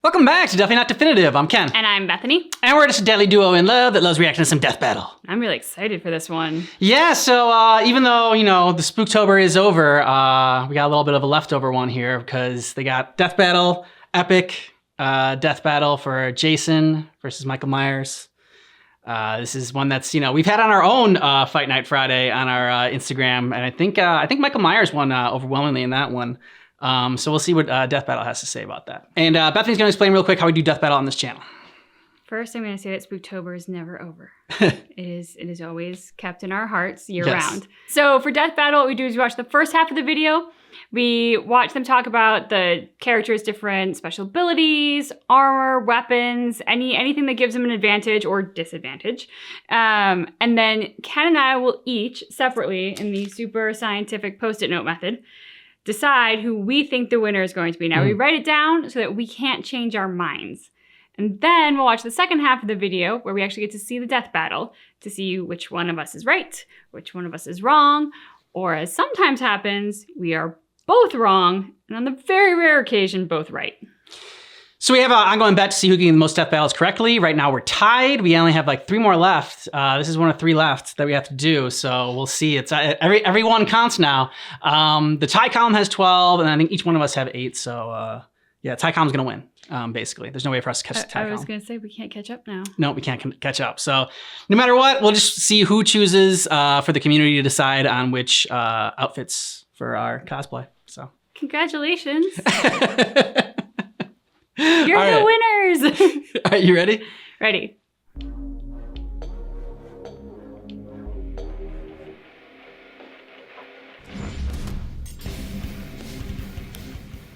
Welcome back to Definitely Not Definitive. I'm Ken. And I'm Bethany. And we're just a deadly duo in love that loves reacting to some death battle. I'm really excited for this one. Yeah, so even though, the Spooktober is over, we got a little bit of a leftover one here because they got death battle, epic death battle for Jason versus Michael Myers. This is one that's, we've had on our own Fight Night Friday on our Instagram. And I think Michael Myers won overwhelmingly in that one. So we'll see what Death Battle has to say about that. And Bethany's going to explain real quick how we do Death Battle on this channel. First, I'm going to say that Spooktober is never over. It is always kept in our hearts year round. So for Death Battle, what we do is we watch the first half of the video. We watch them talk about the characters' different special abilities, armor, weapons, anything that gives them an advantage or disadvantage. And then Ken and I will each, separately, in the super scientific Post-it note method, decide who we think the winner is going to be. Now, we write it down so that we can't change our minds. And then we'll watch the second half of the video where we actually get to see the death battle to see which one of us is right, which one of us is wrong, or as sometimes happens, we are both wrong, and on the very rare occasion, both right. So we have an ongoing bet to see who can get the most death battles correctly. Right now we're tied. We only have like 3 more left. This is one of 3 left that we have to do. So we'll see. It's every one counts now. The tie column has 12, and I think each one of us have 8. So yeah, tie column's gonna win. Basically, there's no way for us to catch the tie column. I was gonna say we can't catch up now. No, we can't catch up. So no matter what, we'll just see who chooses for the community to decide on which outfits for our cosplay. So congratulations. You're the winners! All right, you ready? Ready.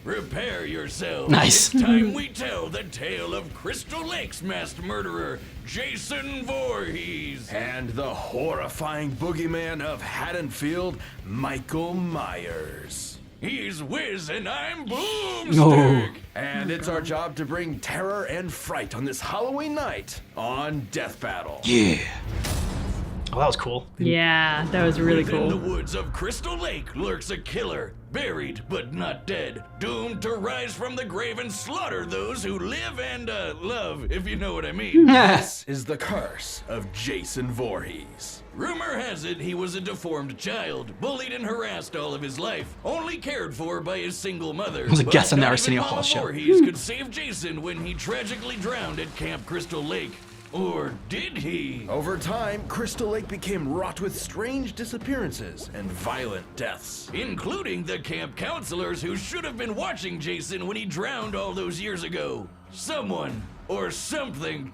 Prepare yourselves. Nice. It's time we tell the tale of Crystal Lake's masked murderer, Jason Voorhees. And the horrifying boogeyman of Haddonfield, Michael Myers. He's Wiz and I'm Boomstick. No. And it's our job to bring terror and fright on this Halloween night on Death Battle. Yeah. Oh, that was cool. Yeah, that was really Within cool. the woods of Crystal Lake lurks a killer, buried but not dead, doomed to rise from the grave and slaughter those who live and love, if you know what I mean. This is the curse of Jason Voorhees. Rumor has it he was a deformed child, bullied and harassed all of his life, only cared for by his single mother. I was a guest on the But not Arsenio even Hall Mama show. Voorhees could save Jason when he tragically drowned at Camp Crystal Lake. Or did he? Over time, Crystal Lake became wrought with strange disappearances and violent deaths. Including the camp counselors who should have been watching Jason when he drowned all those years ago. Someone, or something, ...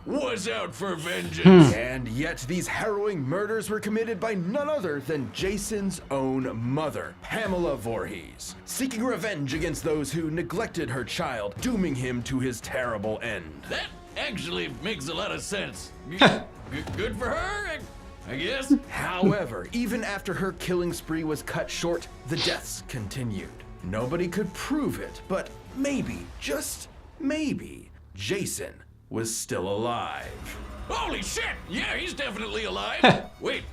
was out for vengeance. And yet these harrowing murders were committed by none other than Jason's own mother, Pamela Voorhees, seeking revenge against those who neglected her child, dooming him to his terrible end. That actually makes a lot of sense. Good for her, I guess. However, even after her killing spree was cut short, the deaths continued. Nobody could prove it, but maybe, just maybe, Jason was still alive. Holy shit! Yeah, he's definitely alive. Wait,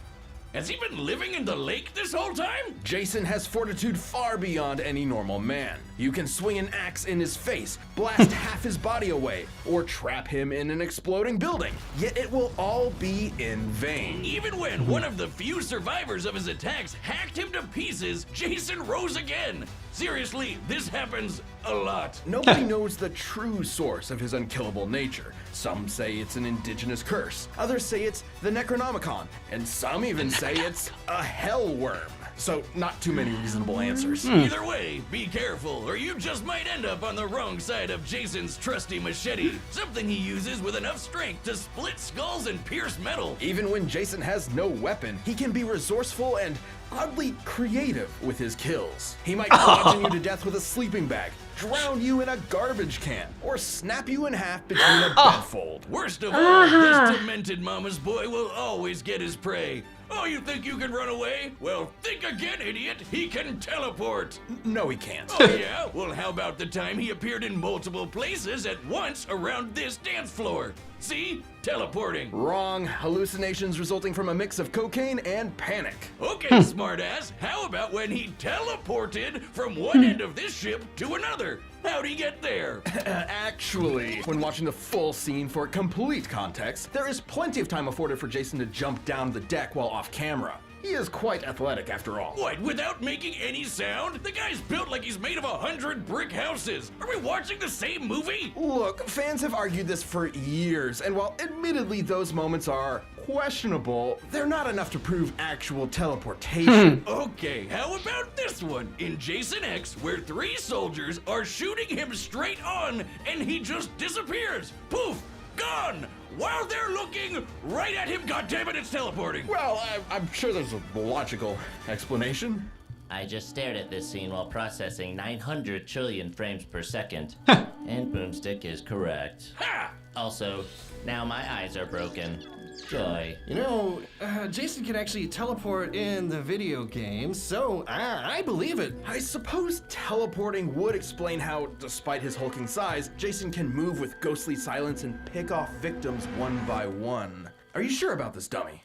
has he been living in the lake this whole time? Jason has fortitude far beyond any normal man. You can swing an axe in his face, blast half his body away, or trap him in an exploding building. Yet it will all be in vain. Even when one of the few survivors of his attacks hacked him to pieces, Jason rose again. Seriously, this happens a lot. Nobody knows the true source of his unkillable nature. Some say it's an indigenous curse, others say it's the Necronomicon, and some even say it's a hell worm. So, not too many reasonable answers. Either way, be careful, or you just might end up on the wrong side of Jason's trusty machete. Something he uses with enough strength to split skulls and pierce metal. Even when Jason has no weapon, he can be resourceful and oddly creative with his kills. He might bludgeon you to death with a sleeping bag, drown you in a garbage can, or snap you in half between a bedfold. Worst of all, this demented mama's boy will always get his prey. Oh, you think you can run away? Well, think again, idiot. He can teleport. No, he can't. Oh, yeah? Well, how about the time he appeared in multiple places at once around this dance floor? See? Teleporting. Wrong. Hallucinations resulting from a mix of cocaine and panic. Okay, smartass. How about when he teleported from one end of this ship to another? How'd he get there? Actually, when watching the full scene for complete context, there is plenty of time afforded for Jason to jump down the deck while off camera. He is quite athletic after all. What, without making any sound? The guy's built like he's made of 100 brick houses. Are we watching the same movie? Look, fans have argued this for years, and while admittedly those moments are questionable, they're not enough to prove actual teleportation. Okay, how about this one? In Jason X, where 3 soldiers are shooting him straight on, and he just disappears. Poof! Gone! While they're looking right at him, goddammit, it's teleporting! Well, I'm sure there's a logical explanation. I just stared at this scene while processing 900 trillion frames per second. And Boomstick is correct. Ha! Also, now my eyes are broken. Joy. You know, Jason can actually teleport in the video game, so I believe it. I suppose teleporting would explain how, despite his hulking size, Jason can move with ghostly silence and pick off victims one by one. Are you sure about this, dummy?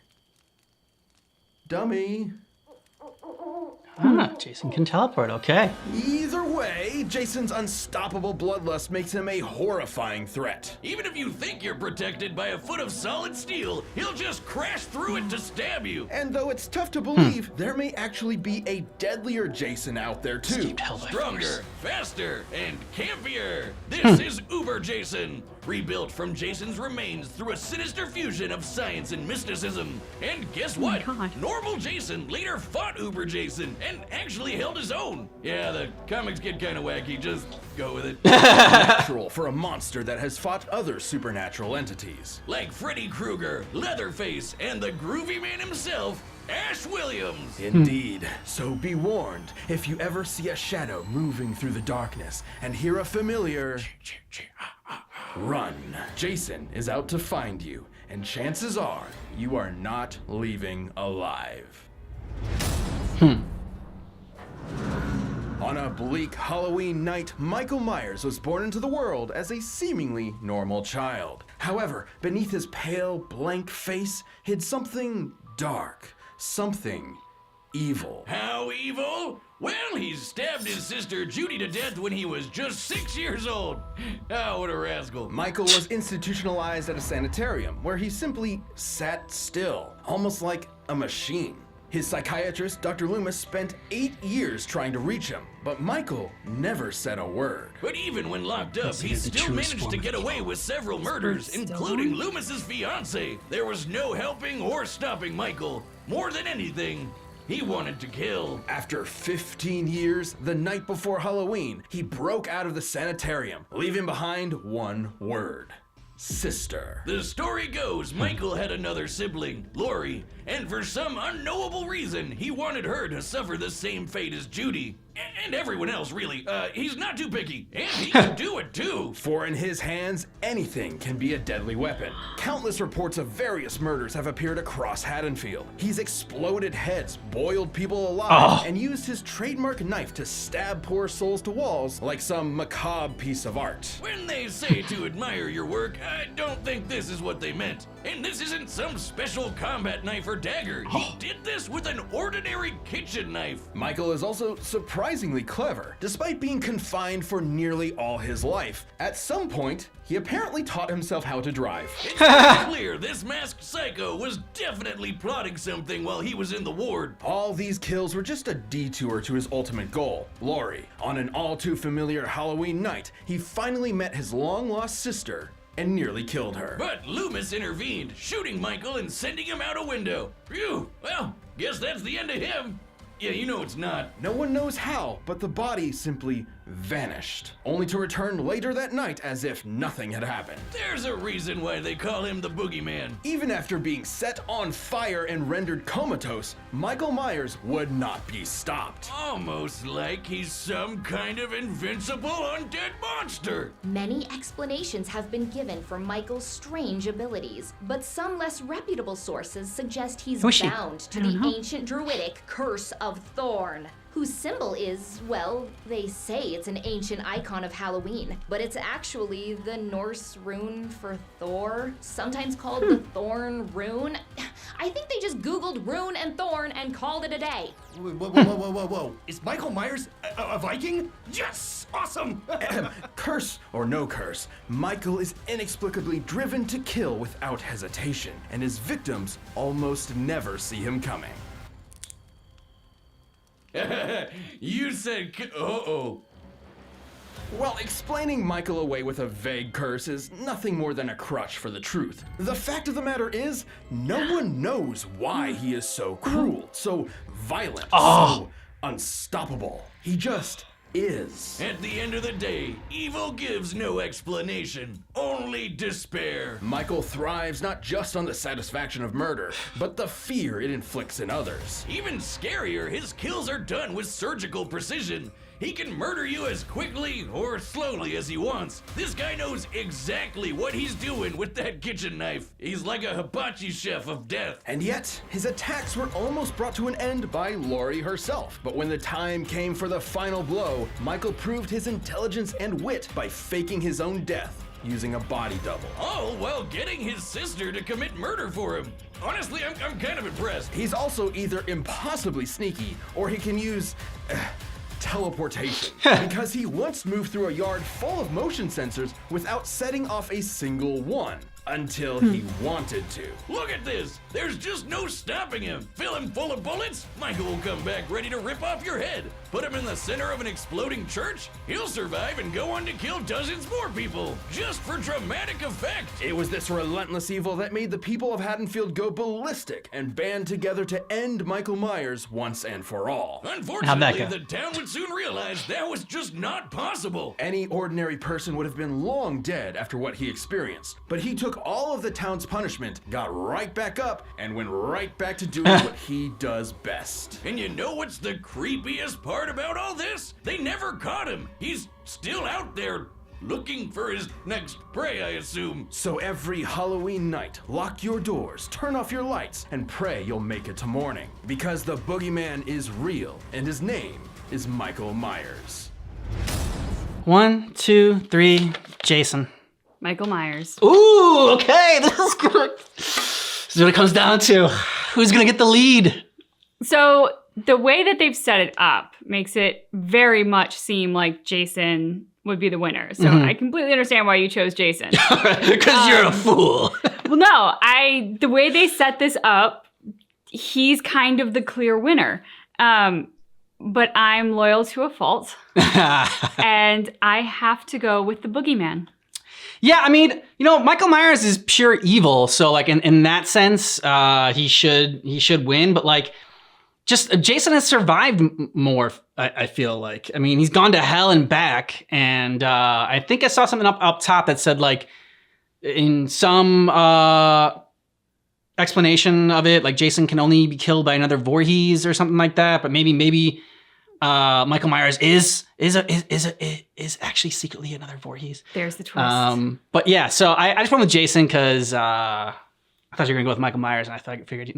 Dummy? Jason can teleport, okay. Either way, Jason's unstoppable bloodlust makes him a horrifying threat. Even if you think you're protected by a foot of solid steel, he'll just crash through it to stab you. And though it's tough to believe, there may actually be a deadlier Jason out there too. Escaped hell by Stronger, force. faster, and campier. This is Uber Jason, rebuilt from Jason's remains through a sinister fusion of science and mysticism. And guess what? God. Normal Jason later fought Uber Jason and actually held his own. Yeah, the comics get kind of wacky, just go with it. Natural for a monster that has fought other supernatural entities. Like Freddy Krueger, Leatherface, and the groovy man himself, Ash Williams. Indeed. So be warned, if you ever see a shadow moving through the darkness and hear a familiar, run. Jason is out to find you, and chances are you are not leaving alive. On a bleak Halloween night, Michael Myers was born into the world as a seemingly normal child. However, beneath his pale, blank face hid something dark, something evil. How evil? Well, he stabbed his sister Judy to death when he was just 6 years old. Oh, what a rascal. Michael was institutionalized at a sanitarium where he simply sat still, almost like a machine. His psychiatrist, Dr. Loomis, spent 8 years trying to reach him, but Michael never said a word. But even when locked up, he is the still truest managed form to of get away with several murders, Still? including Loomis's fiancée. There was no helping or stopping Michael. More than anything, he wanted to kill. After 15 years, the night before Halloween, he broke out of the sanitarium, leaving behind one word: sister. The story goes Michael had another sibling, Lori, and for some unknowable reason, he wanted her to suffer the same fate as Judy. And everyone else, really. He's not too picky, and he can do it too. For in his hands, anything can be a deadly weapon. Countless reports of various murders have appeared across Haddonfield. He's exploded heads, boiled people alive, and used his trademark knife to stab poor souls to walls like some macabre piece of art. When they say to admire your work, I don't think this is what they meant. And this isn't some special combat knife or dagger. He did this with an ordinary kitchen knife. Michael is also surprisingly clever. Despite being confined for nearly all his life, at some point, he apparently taught himself how to drive. It's pretty clear this masked psycho was definitely plotting something while he was in the ward. All these kills were just a detour to his ultimate goal, Lori. On an all too familiar Halloween night, he finally met his long-lost sister and nearly killed her. But Loomis intervened, shooting Michael and sending him out a window. Phew, well, guess that's the end of him. Yeah, you know it's not. No one knows how, but the body simply vanished, only to return later that night as if nothing had happened. There's a reason why they call him the Boogeyman. Even after being set on fire and rendered comatose, Michael Myers would not be stopped. Almost like he's some kind of invincible undead monster. Many explanations have been given for Michael's strange abilities, but some less reputable sources suggest he's Who is she? bound to I don't the know. ancient druidic curse of Thorn, whose symbol is, well, they say it's an ancient icon of Halloween, but it's actually the Norse rune for Thor, sometimes called the Thorn rune. I think they just Googled rune and thorn and called it a day. Whoa. Is Michael Myers a Viking? Yes! Awesome! Curse or no curse, Michael is inexplicably driven to kill without hesitation, and his victims almost never see him coming. You said, uh-oh. While explaining Michael away with a vague curse is nothing more than a crutch for the truth, the fact of the matter is, no one knows why he is so cruel, so violent, so unstoppable. He just is. At the end of the day, evil gives no explanation, only despair. Michael thrives not just on the satisfaction of murder, but the fear it inflicts in others. Even scarier, his kills are done with surgical precision. He can murder you as quickly or slowly as he wants. This guy knows exactly what he's doing with that kitchen knife. He's like a hibachi chef of death. And yet, his attacks were almost brought to an end by Laurie herself. But when the time came for the final blow, Michael proved his intelligence and wit by faking his own death, using a body double. All while getting his sister to commit murder for him. Honestly, I'm kind of impressed. He's also either impossibly sneaky, or he can use teleportation, because he once moved through a yard full of motion sensors without setting off a single one. Until he wanted to. Look at this! There's just no stopping him! Fill him full of bullets, Michael will come back ready to rip off your head. Put him in the center of an exploding church, he'll survive and go on to kill dozens more people, just for dramatic effect. It was this relentless evil that made the people of Haddonfield go ballistic and band together to end Michael Myers once and for all. Unfortunately, the town would soon realize that was just not possible. Any ordinary person would have been long dead after what he experienced, but he took all of the town's punishment, got right back up, and went right back to doing what he does best. And you know what's the creepiest part about all this? They never caught him. He's still out there looking for his next prey, I assume. So every Halloween night, lock your doors, turn off your lights, and pray you'll make it to morning. Because the boogeyman is real, and his name is Michael Myers. 1, 2, 3, Jason. Michael Myers. Ooh, okay, this is good. This is what it comes down to. Who's gonna get the lead? So the way that they've set it up makes it very much seem like Jason would be the winner. So I completely understand why you chose Jason. Because you're a fool. Well, no, the way they set this up, he's kind of the clear winner. But I'm loyal to a fault. And I have to go with the boogeyman. Yeah, I mean, Michael Myers is pure evil, so like in that sense, he should win. But like, just Jason has survived more. I feel like. I mean, he's gone to hell and back, and I think I saw something up top that said like, in some explanation of it, like Jason can only be killed by another Voorhees or something like that. But maybe Michael Myers is actually secretly another Voorhees. There's the twist. But yeah, so I just went with Jason because I thought you were gonna go with Michael Myers, and I figured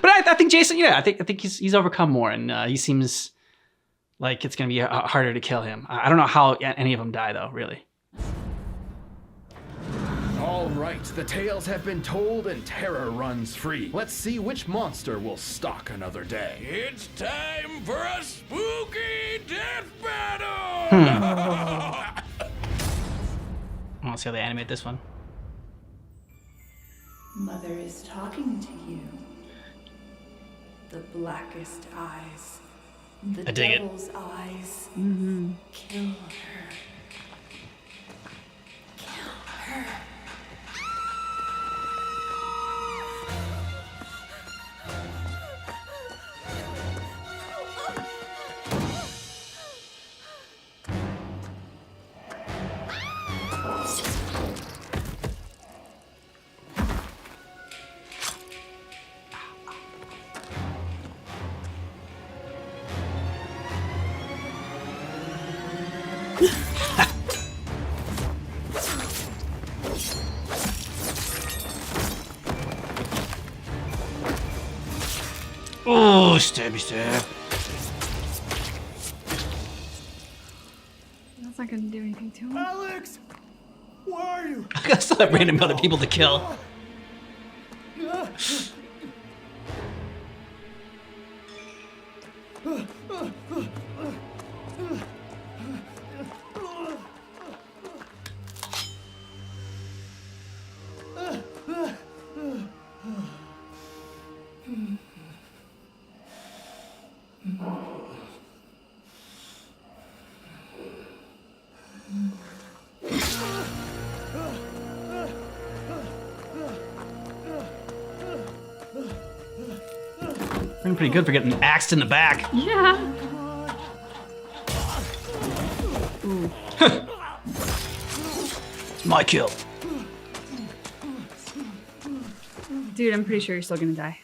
But I think Jason, I think he's overcome more, and he seems like it's gonna be harder to kill him. I don't know how any of them die though, really. All right, the tales have been told and terror runs free. Let's see which monster will stalk another day. It's time for a spooky death battle! I want to see how they animate this one. Mother is talking to you. The blackest eyes. The I dig it. devil's eyes. Kill her. Kill her. Oh, Oh, stabby stab. That's not gonna do anything to him. Alex! Where are you? I gotta still have random other people to kill. Been pretty good for getting axed in the back. Yeah. Ooh. It's my kill. Dude, I'm pretty sure you're still gonna die.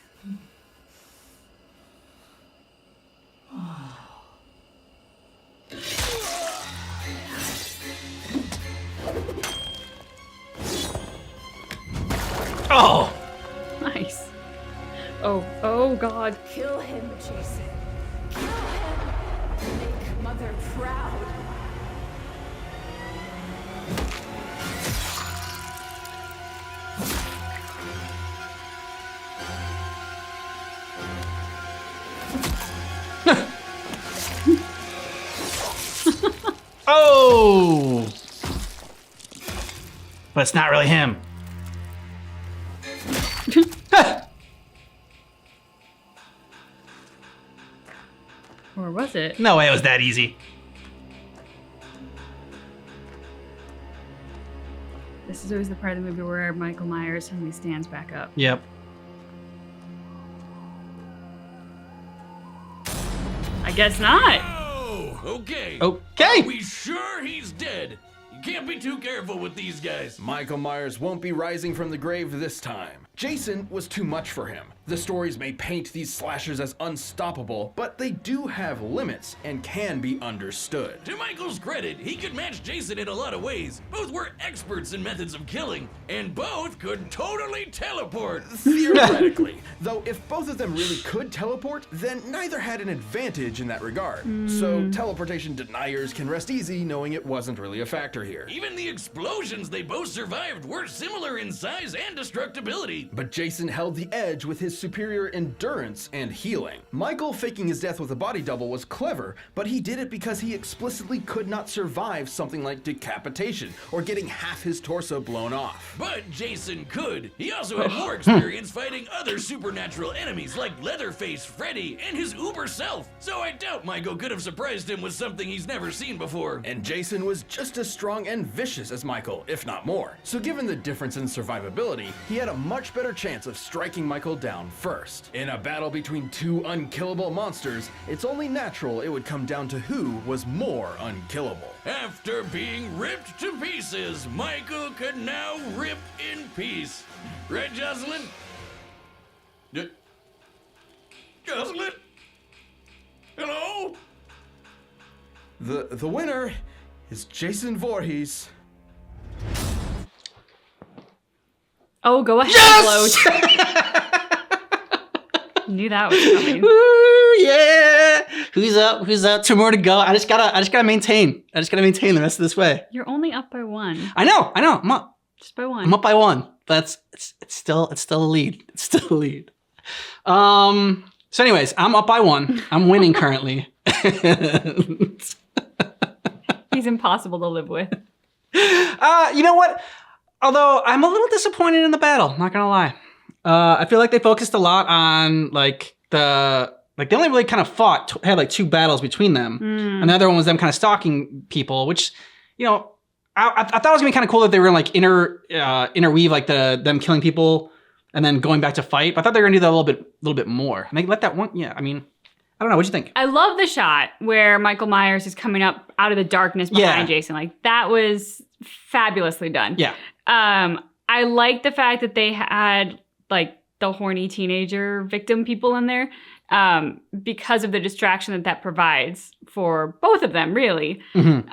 Oh! Nice. Oh God. Kill him, Jason. Kill him. Make Mother proud. Oh! But it's not really him. Or was it? No way it was that easy. This is always the part of the movie where Michael Myers suddenly stands back up. Yep. I guess not. Oh, okay. Okay. Are we sure he's dead? You can't be too careful with these guys. Michael Myers won't be rising from the grave this time. Jason was too much for him. The stories may paint these slashers as unstoppable, but they do have limits and can be understood. To Michael's credit, he could match Jason in a lot of ways. Both were experts in methods of killing, and both could totally teleport. Theoretically. Though if both of them really could teleport, then neither had an advantage in that regard. So teleportation deniers can rest easy knowing it wasn't really a factor here. Even the explosions they both survived were similar in size and destructibility. But Jason held the edge with his superior endurance and healing. Michael faking his death with a body double was clever, but he did it because he explicitly could not survive something like decapitation or getting half his torso blown off. But Jason could. He also had more experience fighting other supernatural enemies like Leatherface, Freddy, and his uber self. So I doubt Michael could have surprised him with something he's never seen before. And Jason was just as strong and vicious as Michael, if not more. So given the difference in survivability, he had a much better chance of striking Michael down first. In a battle between two unkillable monsters, it's only natural it would come down to who was more unkillable. After being ripped to pieces, Michael could now rip in peace. Right, Jocelyn? Jocelyn? Hello? The winner is Jason Voorhees. Oh, go ahead, Yes! Float. Knew that was coming. Woo, yeah. Who's up? Who's up? 2 more to go. I just gotta maintain. I just gotta maintain the rest of this way. You're only up by 1. I know. I'm up. Just by 1. I'm up by 1. But it's still a lead. It's still a lead. So anyways, I'm up by 1. I'm winning currently. He's impossible to live with. You know what? Although I'm a little disappointed in the battle, not gonna lie. I feel like they focused a lot on they only really kind of had like 2 battles between them, and the other one was them kind of stalking people, which, you know, I thought it was gonna be kind of cool that they were gonna like interweave like them killing people and then going back to fight. But I thought they were gonna do that a little bit more. And they let that one. Yeah, I mean, I don't know. What'd you think? I love the shot where Michael Myers is coming up out of the darkness behind Jason. Like, that was fabulously done. Yeah. I like the fact that they had like the horny teenager victim people in there, because of the distraction that provides for both of them, really. Mm-hmm.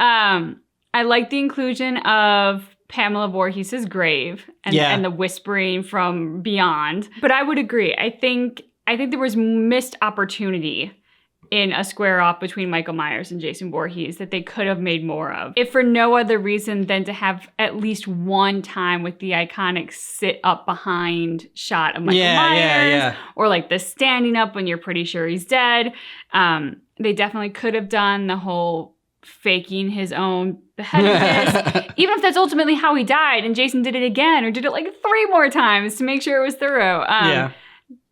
I like the inclusion of Pamela Voorhees' grave and the whispering from beyond. But I would agree. I think I think there was missed opportunity in a square off between Michael Myers and Jason Voorhees that they could have made more of. If for no other reason than to have at least one time with the iconic sit up behind shot of Michael Myers. Or like the standing up when you're pretty sure he's dead. They definitely could have done the whole faking his own beheadedness. Even if that's ultimately how he died and Jason did it again or did it like 3 more times to make sure it was thorough.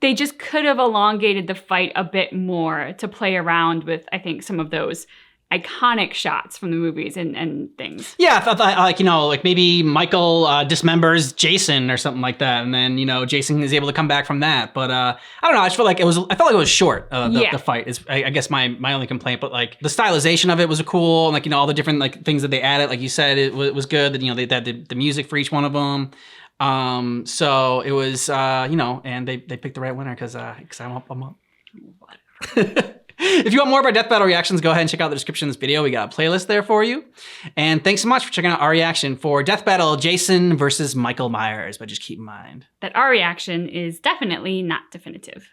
They just could have elongated the fight a bit more to play around with, I think, some of those iconic shots from the movies and things. Yeah, I thought that, like, like maybe Michael dismembers Jason or something like that, and then, Jason is able to come back from that. But I don't know, I felt like it was short, the fight is, I guess, my only complaint. But like the stylization of it was cool, and like, all the different like things that they added, like you said, it was good. That they had the music for each one of them. So it was, and they picked the right winner because I'm up. Whatever. If you want more of our Death Battle reactions, go ahead and check out the description of this video. We got a playlist there for you. And thanks so much for checking out our reaction for Death Battle Jason versus Michael Myers. But just keep in mind that our reaction is definitely not definitive.